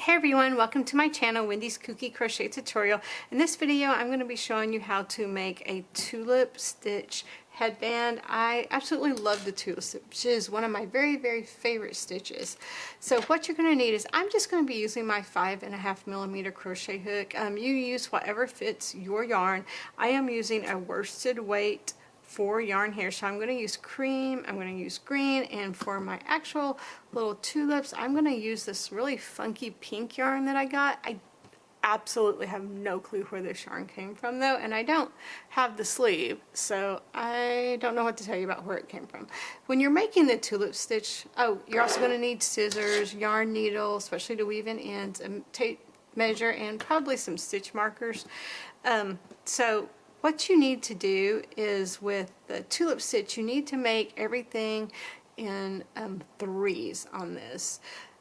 Hey everyone, welcome to my channel, Wendy's Kooky Crochet Tutorial. In this video I'm going to be showing you how to make a tulip stitch headband. I absolutely love the tulip stitch. It is one of my very favorite stitches. So what you're going to need is, I'm just going to be using my 5.5mm crochet hook. You use whatever fits your yarn. I am using a worsted weight for yarn here, so I'm going to use cream, I'm going to use green, and for my actual little tulips I'm going to use this really funky pink yarn that I got. I absolutely have no clue where this yarn came from though, and I don't have the sleeve, so I don't know what to tell you about where it came from. When you're making the tulip stitch, you're also going to need scissors, yarn needle, especially to weave in ends, a tape measure, and probably some stitch markers. So what you need to do is, with the tulip stitch, you need to make everything in threes on this.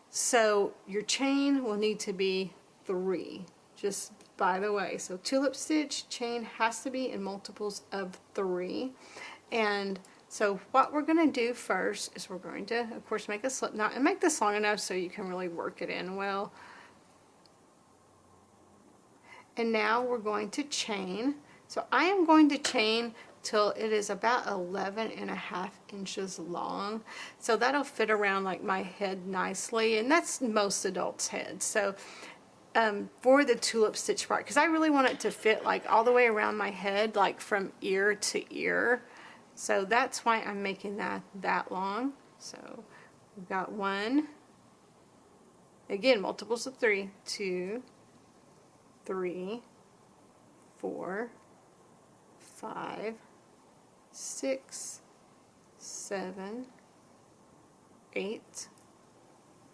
So your chain will need to be 3, just by the way. So tulip stitch chain has to be in multiples of 3. And so what we're going to do first is we're going to, of course, make a slip knot and make this long enough so you can really work it in well. And now we're going to chain. So I am going to chain till it is about 11.5 inches long. So that'll fit around like my head nicely, and that's most adults' heads. So for the tulip stitch part, because I really want it to fit like all the way around my head, like from ear to ear. So that's why I'm making that long. So we've got 1, again multiples of 3, 2, 3, 4, 5, 6, 7, 8,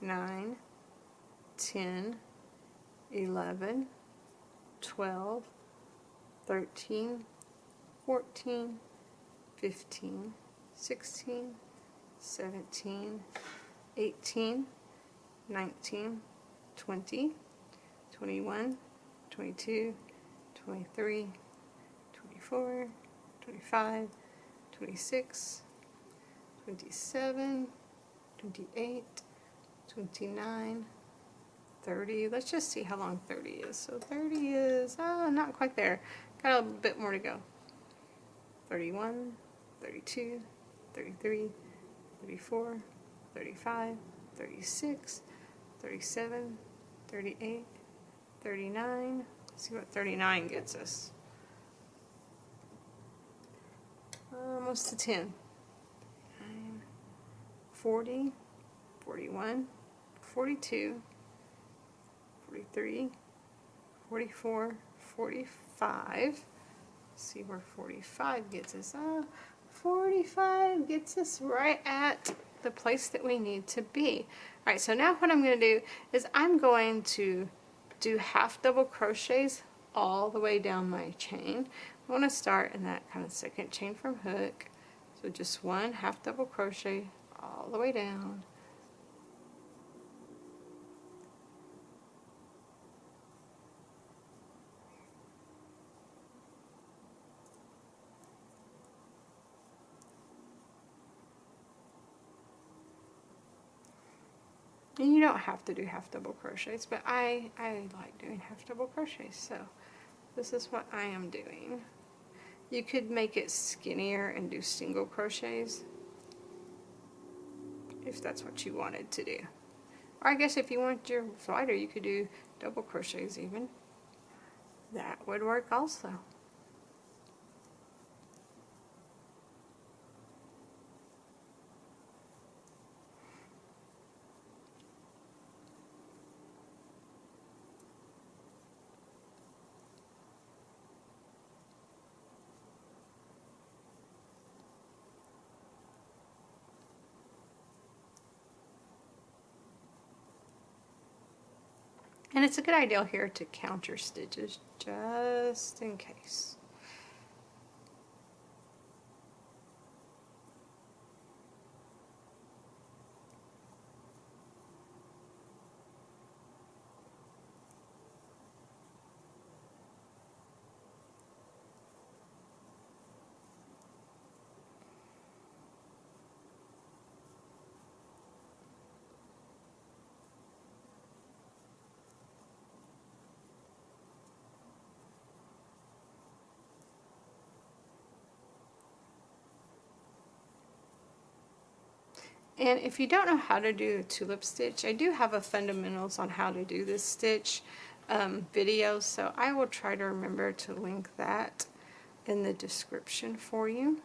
9, 10, 11, 12, 13, 14, 15, 16, 17, 18, 19, 20, 21, 22, 23, 24, 25, 26, 27, 28, 29, 30. Let's just see how long 30 is. So 30 is not quite there. Got a bit more to go. 31, 32, 33, 34, 35, 36, 37, 38, 39. Let's see what 39 gets us. Almost to 10. 9, 40, 41, 42, 43, 44, 45. Let's see where 45 gets us. 45 gets us right at the place that we need to be. Alright, so now what I'm going to do is I'm going to do half double crochets all the way down my chain. I want to start in that kind of second chain from hook, so just 1 half double crochet all the way down. And you don't have to do half double crochets, but I like doing half double crochets, so this is what I am doing. You could make it skinnier and do single crochets if that's what you wanted to do. Or I guess if you want your wider, you could do double crochets even. That would work also. And it's a good idea here to count your stitches just in case. And if you don't know how to do a tulip stitch, I do have a fundamentals on how to do this stitch video, so I will try to remember to link that in the description for you.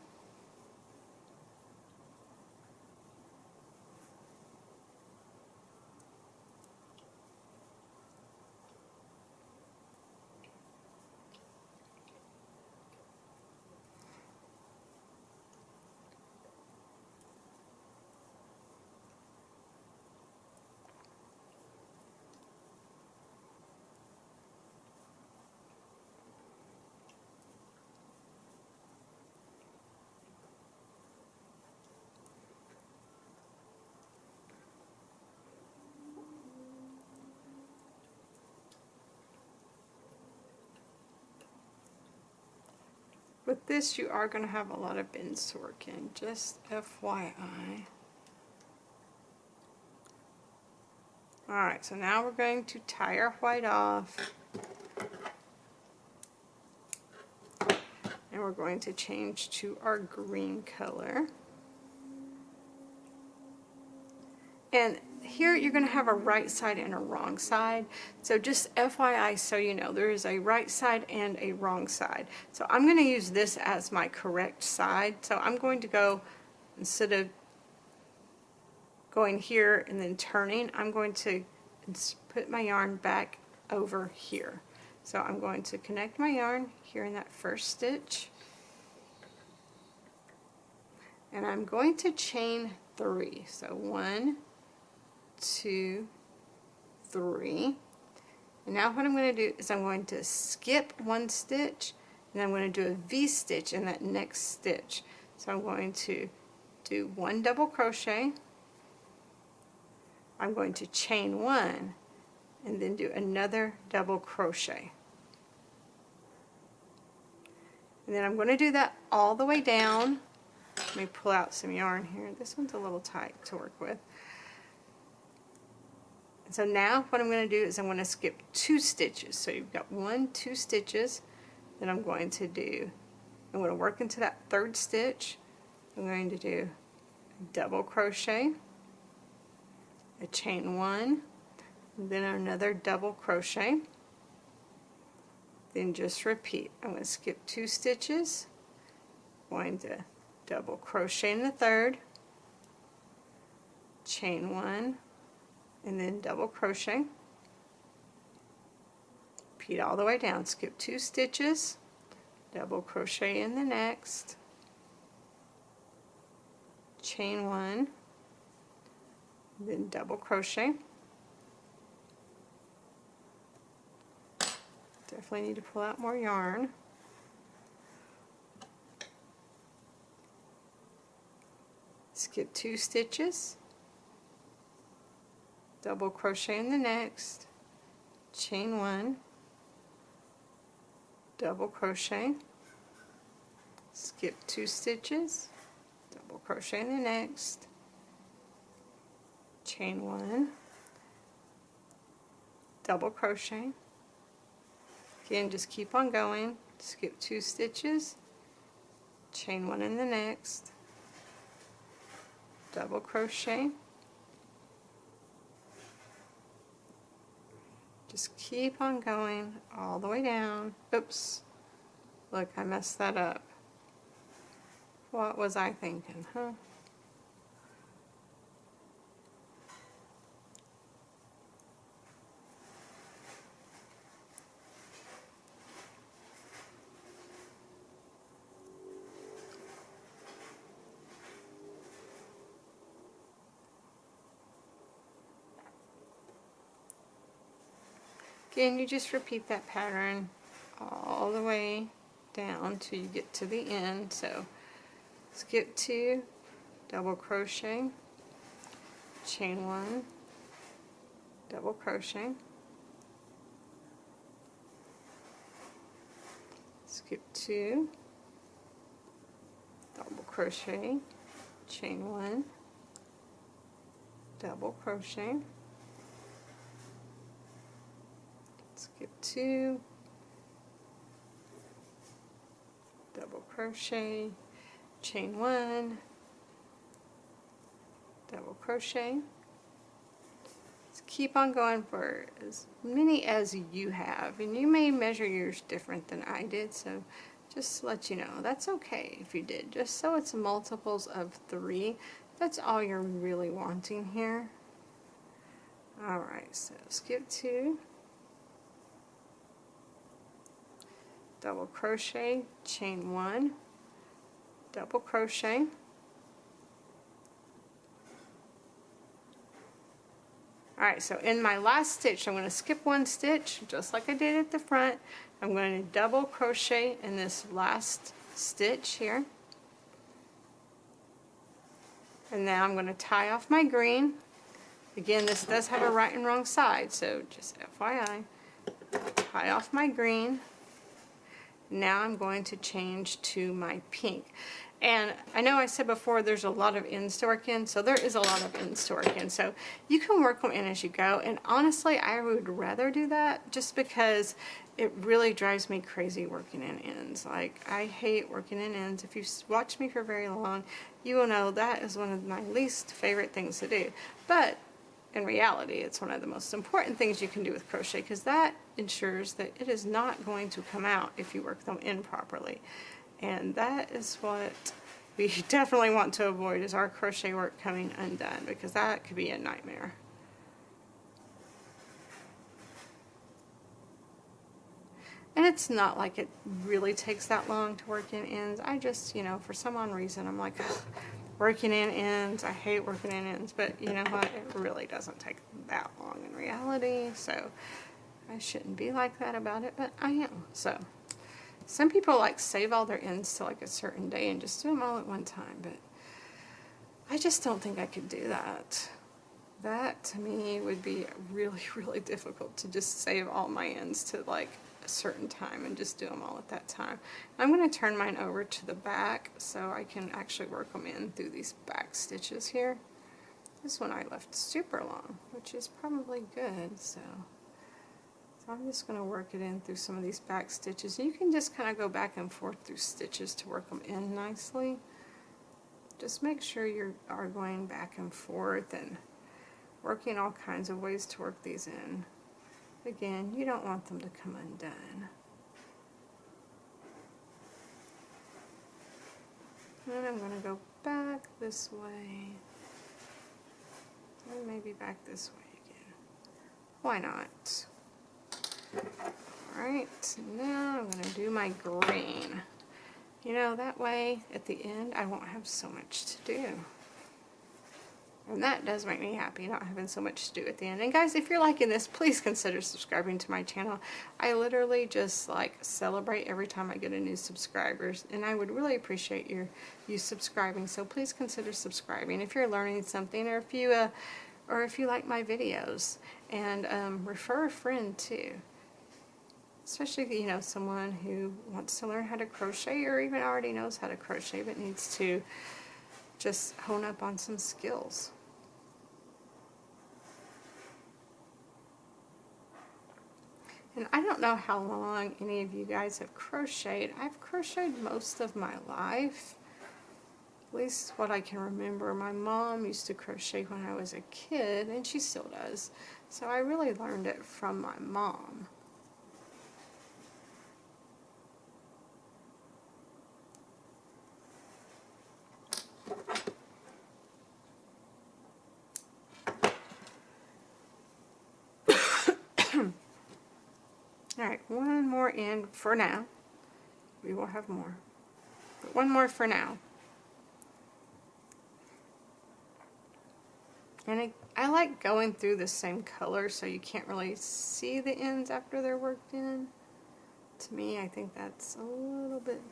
With this, you are going to have a lot of bends to work in, just FYI. Alright, so now we're going to tie our white off. And we're going to change to our green color. And here you're going to have a right side and a wrong side. So just FYI, so you know, there is a right side and a wrong side. So I'm going to use this as my correct side. So I'm going to go, instead of going here and then turning, I'm going to put my yarn back over here. So I'm going to connect my yarn here in that first stitch. And I'm going to chain 3. So 1, 2, 3. And now what I'm going to do is I'm going to skip one stitch, and I'm going to do a V stitch in that next stitch. So I'm going to do 1 double crochet. I'm going to chain 1 and then do another double crochet. And then I'm going to do that all the way down. Let me pull out some yarn here. This one's a little tight to work with. And so now what I'm going to do is I'm going to skip 2 stitches. So you've got 1, 2 stitches. Then I'm going to work into that 3rd stitch. I'm going to do a double crochet, a chain 1, and then another double crochet. Then just repeat. I'm going to skip 2 stitches, going to double crochet in the 3rd, chain 1, and then double crochet. Repeat all the way down. Skip 2 stitches, double crochet in the next, chain 1, then double crochet. Definitely need to pull out more yarn. Skip 2 stitches, double crochet in the next, chain 1, double crochet, skip 2 stitches, double crochet in the next, chain 1, double crochet. Again, just keep on going. Skip 2 stitches, chain 1 in the next, double crochet. Just keep on going all the way down. Oops, look, I messed that up. What was I thinking, huh? Again, you just repeat that pattern all the way down till you get to the end. So skip 2, double crochet, chain 1, double crochet, skip 2, double crochet, chain 1, double crochet, skip 2, double crochet, chain 1, double crochet. Just keep on going for as many as you have, and you may measure yours different than I did, so just to let you know, that's okay if you did, just so it's multiples of 3. That's all you're really wanting here. Alright, so skip 2, double crochet, chain 1, double crochet, alright, so in my last stitch I'm going to skip 1 stitch just like I did at the front. I'm going to double crochet in this last stitch here, and now I'm going to tie off my green. Again, this does have a right and wrong side, so just FYI, tie off my green. Now I'm going to change to my pink. And I know I said before there's a lot of ends to work in, so there is a lot of ends to work in. So you can work them in as you go, and honestly I would rather do that just because it really drives me crazy working in ends. Like, I hate working in ends. If you've watched me for very long, you will know that is one of my least favorite things to do. But in reality, it's one of the most important things you can do with crochet, because that ensures that it is not going to come out if you work them in properly. And that is what we definitely want to avoid, is our crochet work coming undone, because that could be a nightmare. And it's not like it really takes that long to work in ends. I just, you know, for some odd reason, I'm like, ugh, working in ends, I hate working in ends, but you know what, it really doesn't take that long in reality, so I shouldn't be like that about it, but I am. So some people like save all their ends to like a certain day and just do them all at one time, but I just don't think I could do that. That to me would be really, really difficult, to just save all my ends to like a certain time and just do them all at that time. I'm going to turn mine over to the back so I can actually work them in through these back stitches here. This one I left super long, which is probably good, so I'm just going to work it in through some of these back stitches. You can just kind of go back and forth through stitches to work them in nicely. Just make sure you are going back and forth and working all kinds of ways to work these in. Again, you don't want them to come undone. And I'm going to go back this way, and maybe back this way again. Why not? Alright, now I'm going to do my green. You know, that way at the end I won't have so much to do. And that does make me happy, not having so much to do at the end. And guys, if you're liking this, please consider subscribing to my channel. I literally just like celebrate every time I get a new subscribers, and I would really appreciate you subscribing. So please consider subscribing if you're learning something, or if you like my videos, and refer a friend too. Especially, you know, someone who wants to learn how to crochet, or even already knows how to crochet but needs to just hone up on some skills. And I don't know how long any of you guys have crocheted. I've crocheted most of my life, at least what I can remember. My mom used to crochet when I was a kid, and she still does. So I really learned it from my mom. Alright, one more end for now. We will have more. But one more for now. And I like going through the same color so you can't really see the ends after they're worked in. To me, I think that's a little bit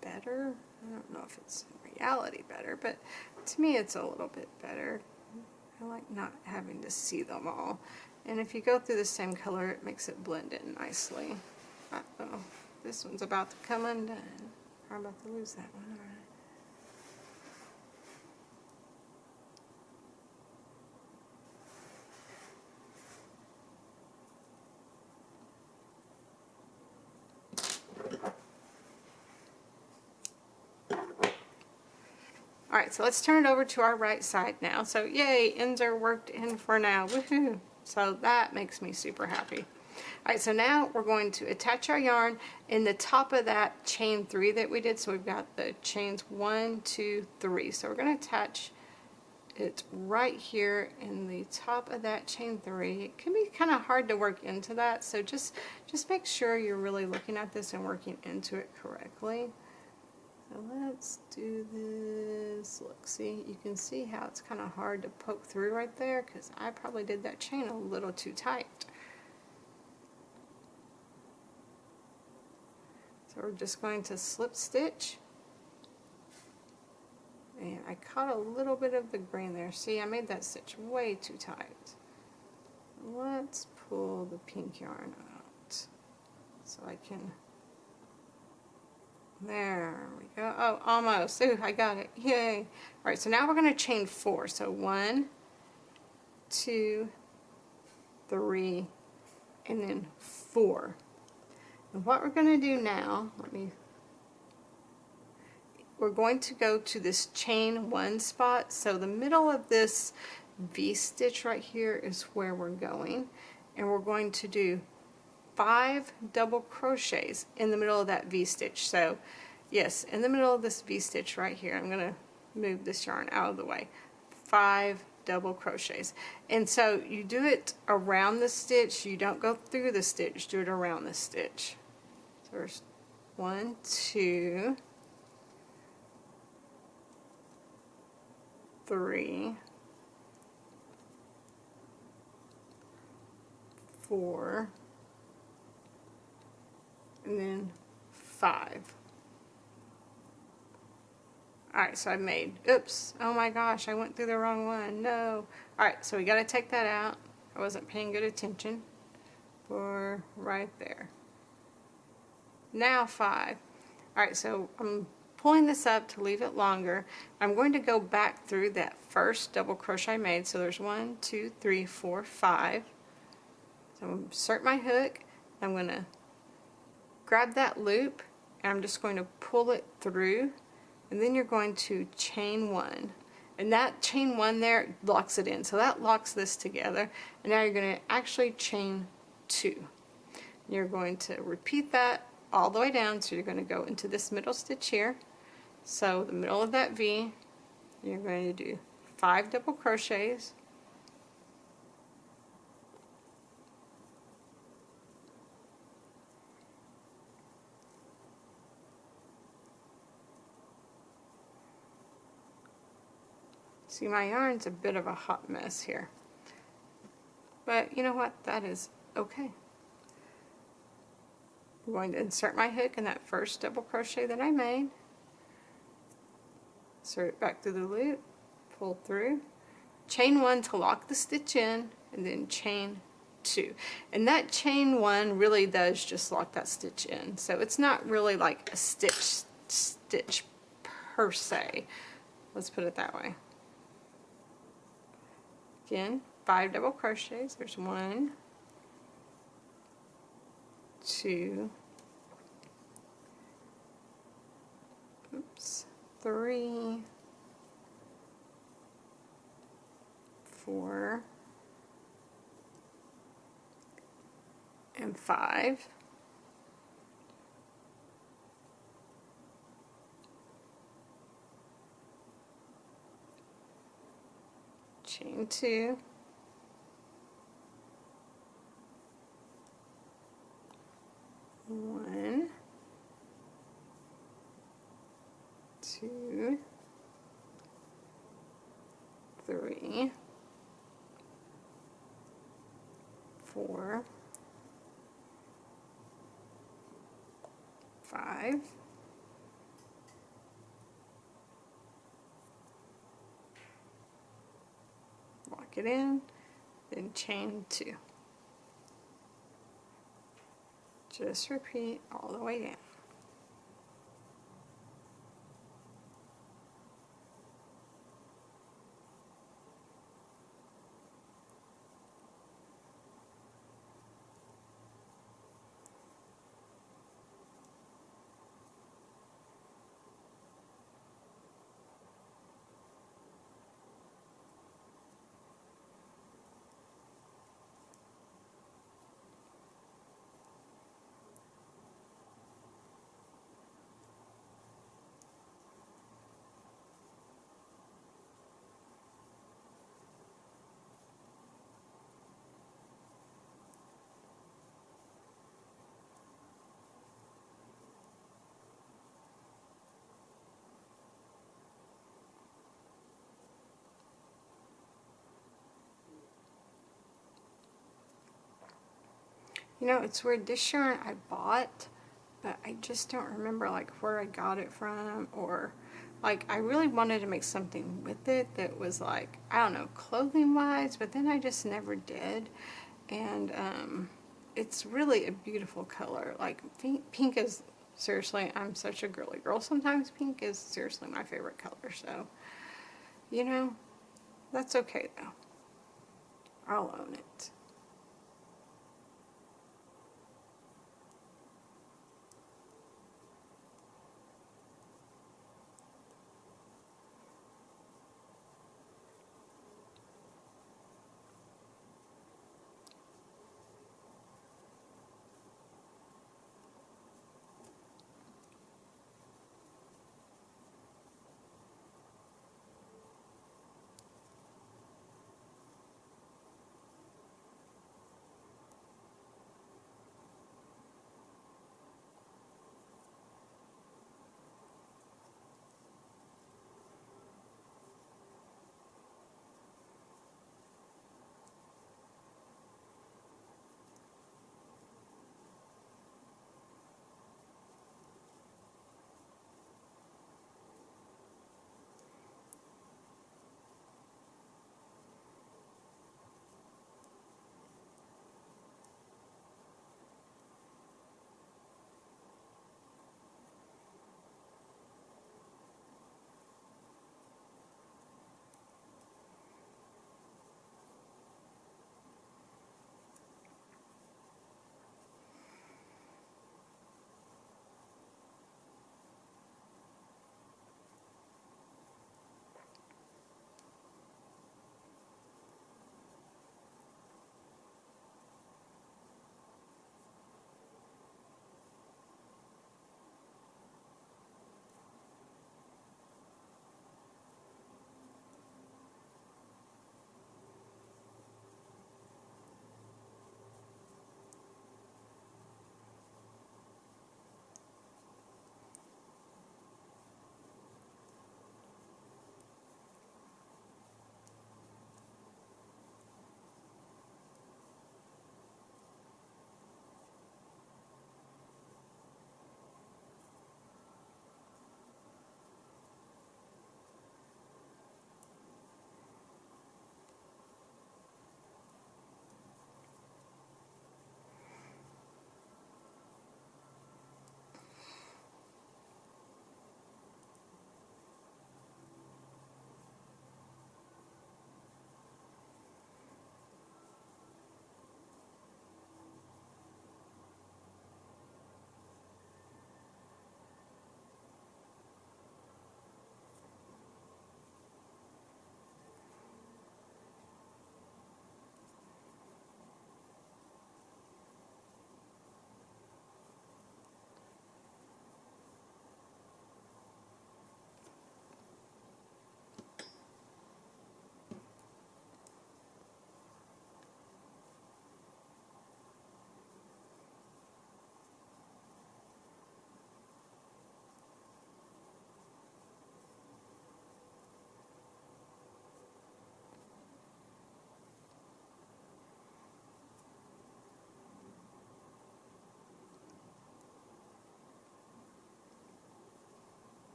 better. I don't know if it's in reality better, but to me it's a little bit better. I like not having to see them all. And if you go through the same color, it makes it blend in nicely. Uh-oh, this one's about to come undone. I'm about to lose that one, Alright, so let's turn it over to our right side now. So yay, ends are worked in for now. Woohoo! So that makes me super happy. Alright, so now we're going to attach our yarn in the top of that chain 3 that we did. So we've got the chains 1, 2, 3. So we're going to attach it right here in the top of that chain 3. It can be kind of hard to work into that, so just make sure you're really looking at this and working into it correctly. So let's do this. Look, see, you can see how it's kind of hard to poke through right there because I probably did that chain a little too tight. So we're just going to slip stitch. And I caught a little bit of the green there. See, I made that stitch way too tight. Let's pull the pink yarn out so I can... There we go. Oh, almost. Ooh, I got it. Yay. Alright, so now we're going to chain 4. So 1, 2, 3, and then 4. And what we're going to do now, we're going to go to this chain 1 spot. So the middle of this V stitch right here is where we're going. And we're going to do 5 double crochets in the middle of that V stitch. So yes, in the middle of this V stitch right here, I'm going to move this yarn out of the way. 5 double crochets. And so you do it around the stitch. You don't go through the stitch. Do it around the stitch. So there's 1, 2, 3, 4, and then 5. Alright, so I made, oops, oh my gosh, I went through the wrong one, no. Alright, so we got to take that out. I wasn't paying good attention. For right there. Now 5. Alright, so I'm pulling this up to leave it longer. I'm going to go back through that first double crochet I made. So there's 1, 2, 3, 4, 5. So I'm going to insert my hook. I'm going to grab that loop and I'm just going to pull it through, and then you're going to chain 1, and that chain 1 there locks it in, so that locks this together. And now you're going to actually chain 2. You're going to repeat that all the way down, so you're going to go into this middle stitch here, so the middle of that V, you're going to do 5 double crochets, see, my yarn's a bit of a hot mess here, but you know what, that is okay. I'm going to insert my hook in that first double crochet that I made, insert it back through the loop, pull through, chain 1 to lock the stitch in, and then chain 2. And that chain 1 really does just lock that stitch in, so it's not really like a stitch per se. Let's put it that way. Again, 5 double crochets. There's 1, 2, 3, 4, and 5. Chain 2, 1, 2, 3, 4, 5, lock it in, then chain 2. Just repeat all the way down. You know, it's weird, this yarn I bought, but I just don't remember like where I got it from, or like I really wanted to make something with it that was like, I don't know, clothing wise, but then I just never did. And it's really a beautiful color. Like pink is, seriously, I'm such a girly girl sometimes. Pink is seriously my favorite color, so you know, that's okay though. I'll own it.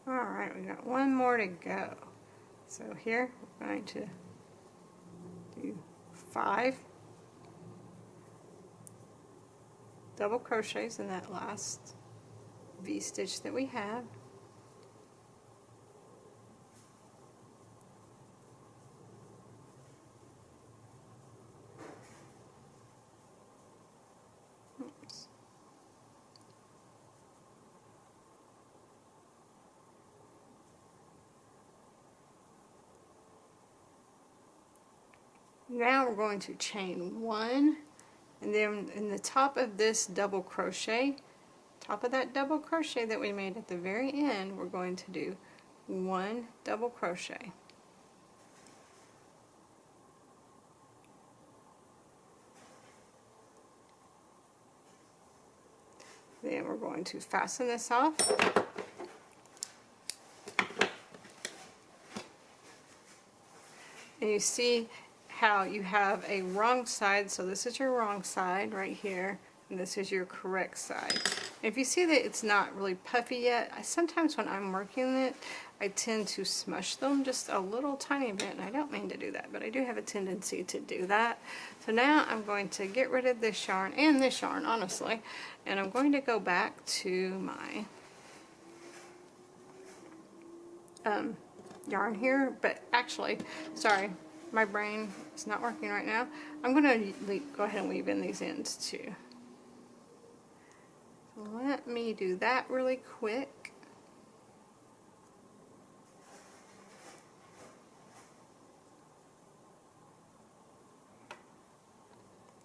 Alright, we got one more to go. So here we're going to do 5 double crochets in that last V-stitch that we have. Oops. Now we're going to chain 1, and then in the top of this double crochet, top of that double crochet that we made at the very end, we're going to do 1 double crochet. Then we're going to fasten this off. And you see how you have a wrong side. So this is your wrong side right here, and this is your correct side. If you see that it's not really puffy yet, sometimes when I'm working it, I tend to smush them just a little tiny bit, and I don't mean to do that, but I do have a tendency to do that. So now I'm going to get rid of this yarn and this yarn, honestly, and I'm going to go back to my yarn here, but actually, sorry, my brain is not working right now. I'm going to go ahead and weave in these ends too. So let me do that really quick.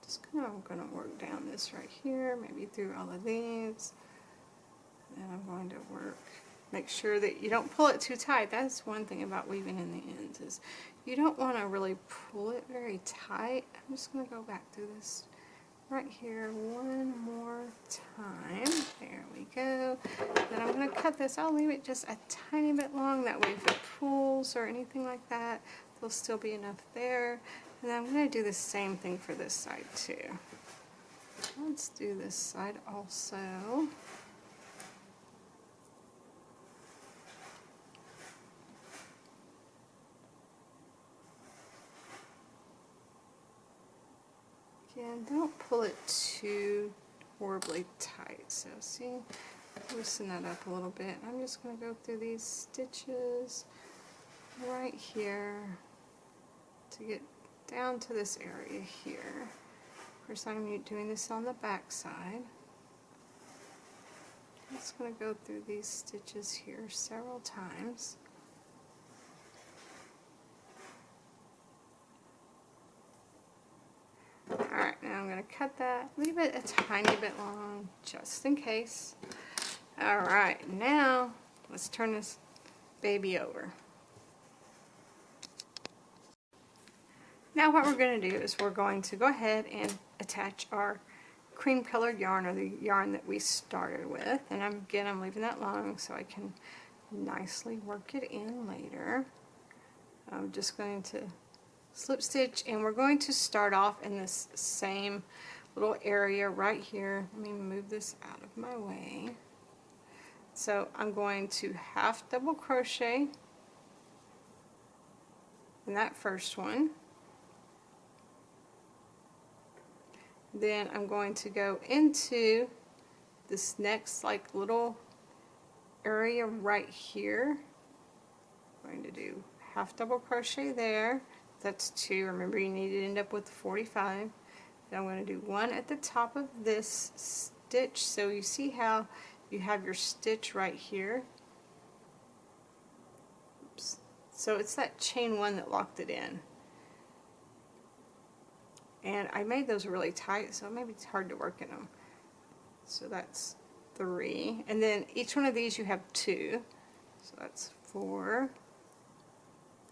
Just kind of going to work down this right here, maybe through all of these. And I'm going to work. Make sure that you don't pull it too tight. That's one thing about weaving in the ends, is you don't want to really pull it very tight. I'm just going to go back through this right here one more time. There we go. Then I'm going to cut this. I'll leave it just a tiny bit long. That way if it pulls or anything like that, there'll still be enough there. And then I'm going to do the same thing for this side too. Let's do this side also. Again, don't pull it too horribly tight. So see, loosen that up a little bit. I'm just going to go through these stitches right here to get down to this area here. Of course, I'm doing this on the back side. I'm just going to go through these stitches here several times. Alright, now I'm going to cut that, leave it a tiny bit long, just in case. Alright, now let's turn this baby over. Now what we're going to do is we're going to go ahead and attach our cream colored yarn, or the yarn that we started with. And I'm leaving that long so I can nicely work it in later. I'm just going to slip stitch, and we're going to start off in this same little area right here. Let me move this out of my way. So I'm going to half double crochet in that first one. Then I'm going to go into this next like little area right here. I'm going to do half double crochet there. That's 2. Remember, you need to end up with 45. Then I'm going to do 1 at the top of this stitch. So you see how you have your stitch right here. Oops. So it's that chain 1 that locked it in. And I made those really tight, so maybe it's hard to work in them. So that's 3. And then each one of these you have 2. So that's 4,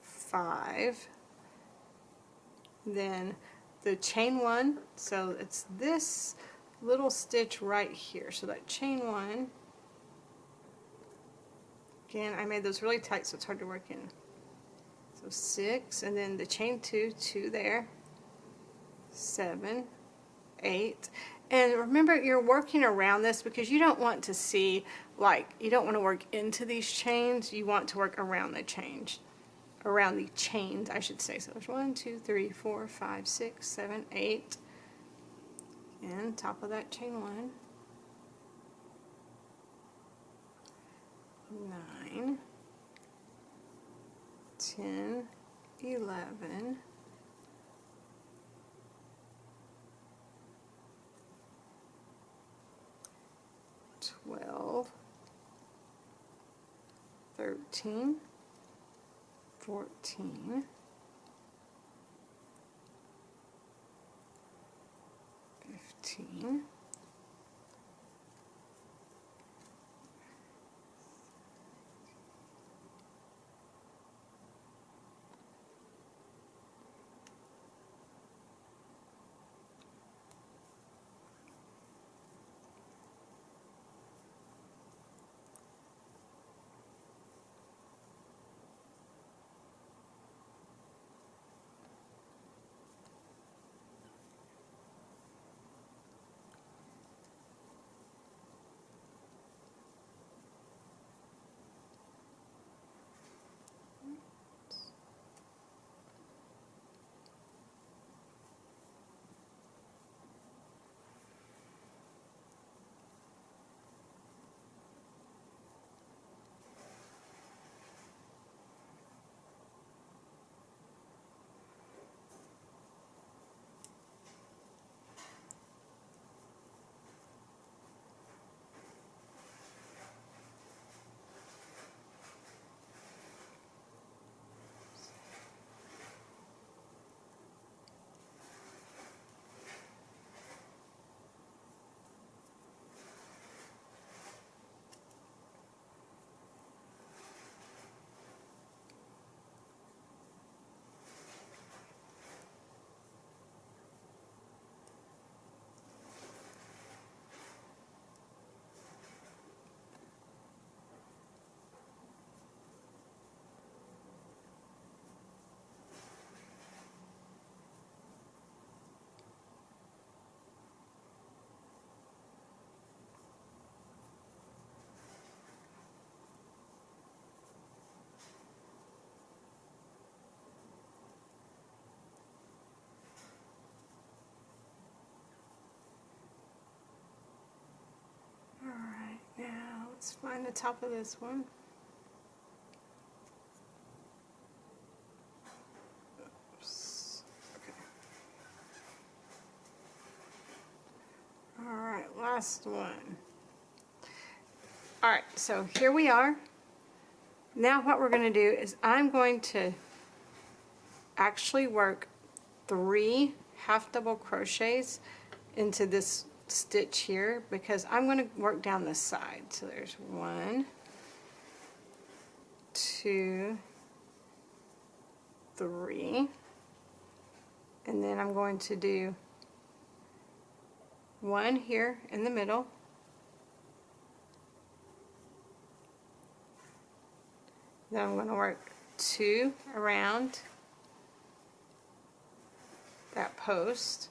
5. Then the chain 1, so it's this little stitch right here. So that chain 1, again, I made those really tight so it's hard to work in. So 6, and then the chain 2, 2 there, 7, 8. And remember, you're working around this because you don't want to see, like, you don't want to work into these chains, you want to work around the chains. Around the chains, I should say. So there's 1, 2, 3, 4, 5, 6, 7, 8. And top of that chain 1. 9, 10, 11, 12, 13, 14, 15, 16, Let's find the top of this one. Oops. Okay. All right, last one. All right, so here we are. Now what we're going to do is I'm going to actually work 3 half double crochets into this stitch here, because I'm going to work down this side. So there's 1, 2, 3, and then I'm going to do 1 here in the middle, then I'm going to work 2 around that post,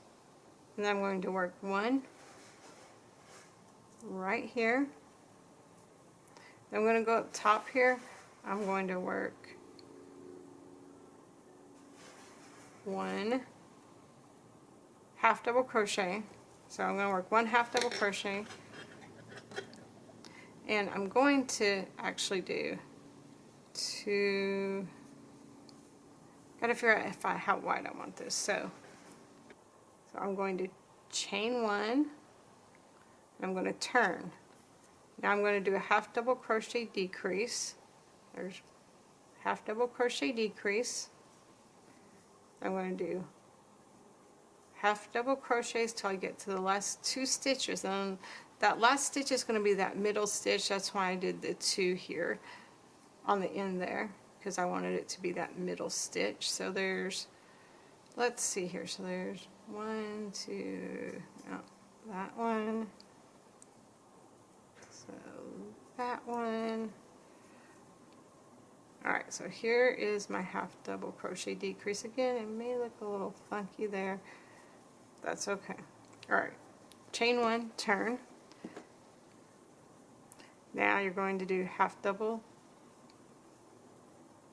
and then I'm going to work 1 right here. Then I'm going to go up top here. I'm going to work 1 half double crochet. So I'm going to work 1 half double crochet, and I'm going to actually do 2. Gotta figure out how wide I want this. So I'm going to chain 1, and I'm going to turn. Now I'm going to do a half double crochet decrease. There's half double crochet decrease. I'm going to do half double crochets till I get to the last 2 stitches, and that last stitch is going to be that middle stitch. That's why I did the 2 here on the end there, because I wanted it to be that middle stitch. So there's, let's see here, so there's 1, 2, no, that one, so that one. Alright, so here is my half double crochet decrease. Again, it may look a little funky there. That's okay. Alright, chain 1, turn. Now you're going to do half double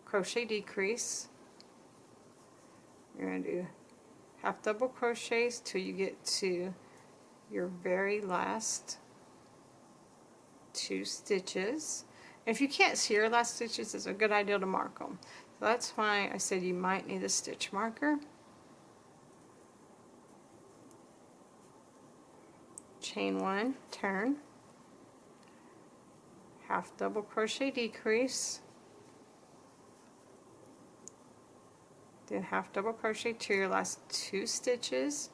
crochet decrease. You're going to do half double crochets till you get to your very last 2 stitches. And if you can't see your last stitches, it's a good idea to mark them. So that's why I said you might need a stitch marker. Chain 1, turn, half double crochet decrease, then half double crochet to your last 2 stitches,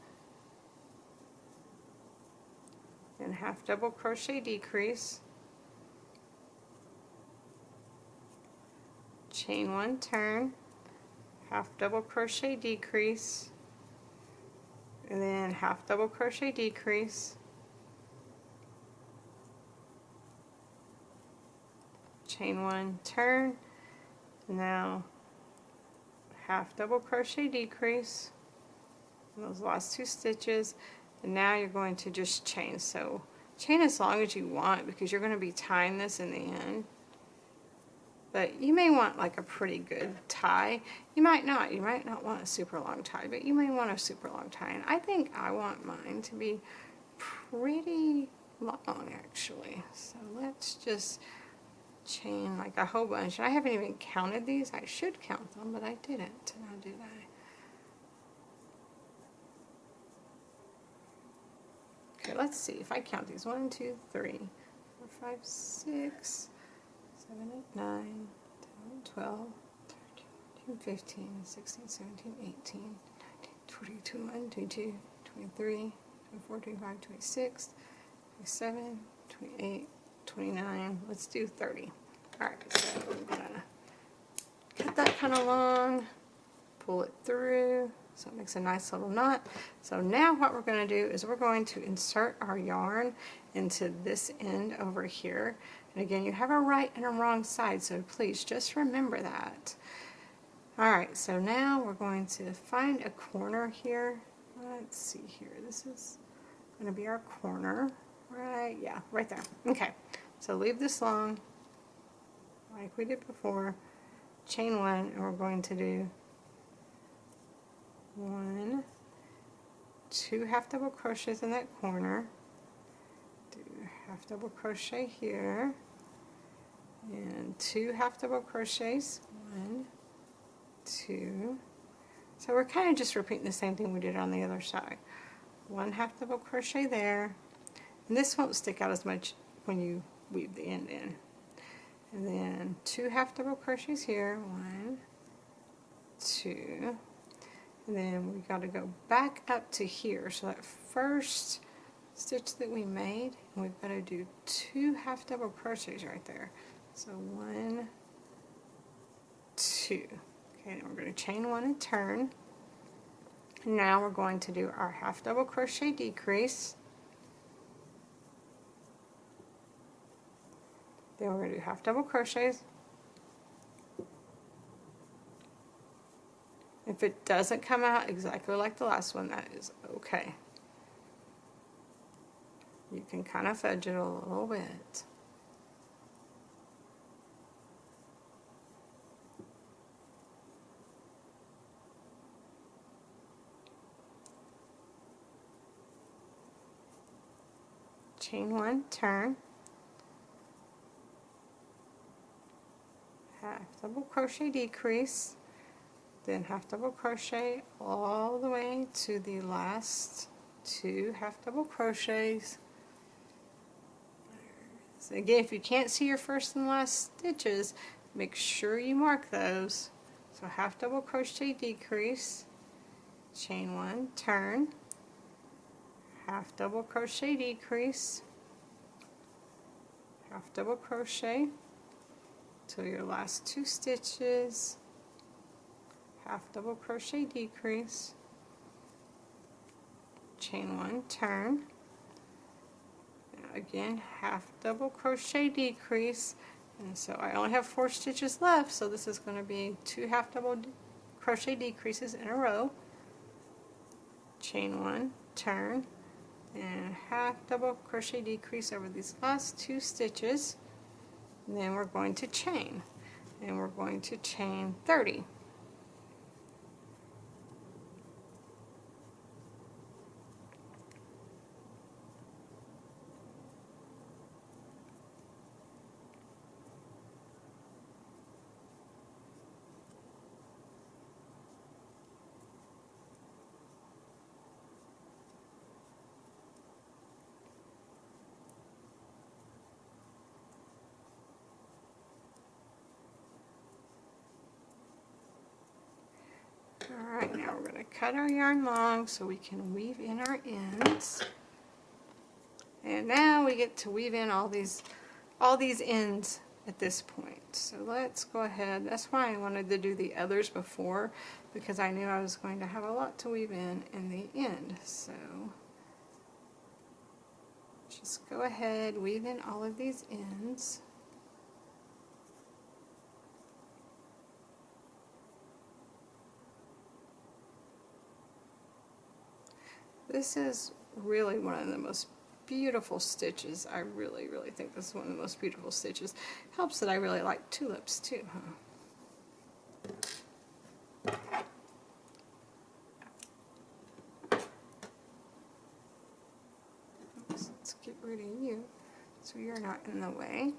then half double crochet decrease, chain 1, turn, half double crochet decrease, and then half double crochet decrease, chain 1, turn, now half double crochet decrease in those last 2 stitches, and now you're going to just chain. So chain as long as you want, because you're going to be tying this in the end. But you may want like a pretty good tie. You might not want a super long tie, but you may want a super long tie. And I think I want mine to be pretty long actually. So let's just chain like a whole bunch. I haven't even counted these. I should count them, but I didn't. Now did I? Okay, let's see if I count these. 1, 2, 3, 4, 5, 6, 7, 8, 9, 10, 12, 13, 15, 16, 17, 18, 19, 20, 21, 22, 23, 24, 25, 26, 27, 28, 29, let's do 30. Alright, so I'm gonna cut that kind of long, pull it through so it makes a nice little knot. So now what we're going to do is we're going to insert our yarn into this end over here. And again, you have a right and a wrong side, so please just remember that. Alright, so now we're going to find a corner here. Let's see here, this is going to be our corner. Right, yeah, right there. Okay, so leave this long like we did before, chain 1, and we're going to do 1, 2 half double crochets in that corner, do half double crochet here, and 2 half double crochets, 1, 2. So we're kind of just repeating the same thing we did on the other side. 1 half double crochet there, and this won't stick out as much when you weave the end in. And then 2 half double crochets here, 1, 2, and then we got to go back up to here. So that first stitch that we made, and we've got to do 2 half double crochets right there. So 1, 2. Okay, then we're going to chain 1 and turn. And now we're going to do our half double crochet decrease. Then we're going to do half double crochets. If it doesn't come out exactly like the last one, that is okay. You can kind of fudge it a little bit. Chain 1, turn, half double crochet decrease, then half double crochet all the way to the last 2 half double crochets. So again, if you can't see your first and last stitches, make sure you mark those. So half double crochet decrease, chain 1, turn, half double crochet decrease, half double crochet till your last 2 stitches, half double crochet decrease, chain 1, turn, again half double crochet decrease, and so I only have 4 stitches left, so this is going to be 2 half double crochet decreases in a row, chain 1, turn, and half double crochet decrease over these last 2 stitches, and then we're going to chain, and we're going to chain 30. Alright, now we're going to cut our yarn long so we can weave in our ends. And now we get to weave in all these ends at this point. So let's go ahead. That's why I wanted to do the others before, because I knew I was going to have a lot to weave in the end. So just go ahead, weave in all of these ends. This is really one of the most beautiful stitches. I really think this is one of the most beautiful stitches. Helps that I really like tulips too, huh? Oops, let's get rid of you so you're not in the way.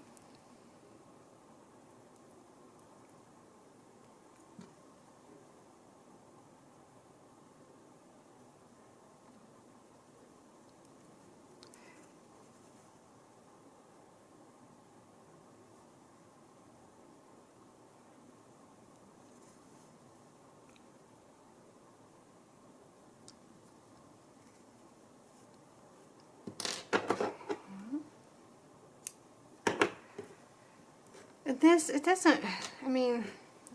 This, it doesn't, I mean,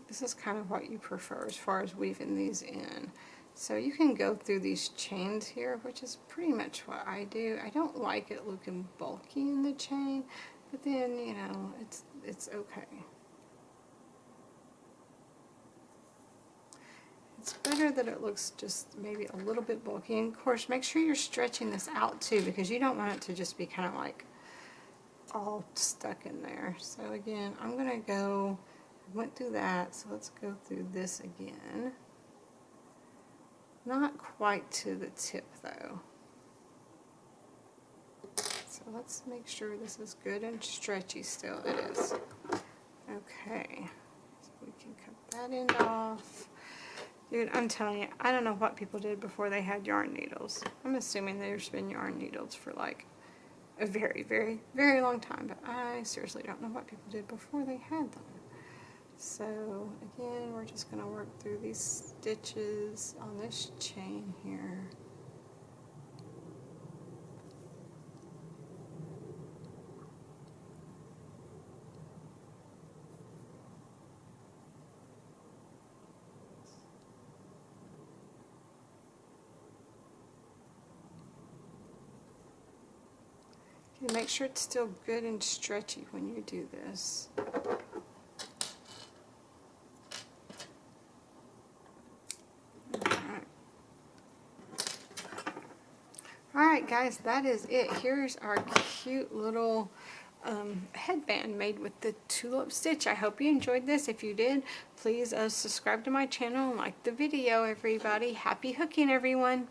this is kind of what you prefer as far as weaving these in. So you can go through these chains here, which is pretty much what I do. I don't like it looking bulky in the chain, but then, you know, it's okay. It's better that it looks just maybe a little bit bulky. And of course, make sure you're stretching this out too, because you don't want it to just be kind of like all stuck in there. So again, I'm gonna go, I went through that, so let's go through this again. Not quite to the tip though. So let's make sure this is good and stretchy still. It is. Okay, so we can cut that end off. Dude, I'm telling you, I don't know what people did before they had yarn needles. I'm assuming there's been yarn needles for like a very, very, very long time, but I seriously don't know what people did before they had them. So again, we're just going to work through these stitches on this chain here. And make sure it's still good and stretchy when you do this. Alright guys, that is it. Here's our cute little headband made with the tulip stitch. I hope you enjoyed this. If you did, please subscribe to my channel and like the video, everybody. Happy hooking, everyone.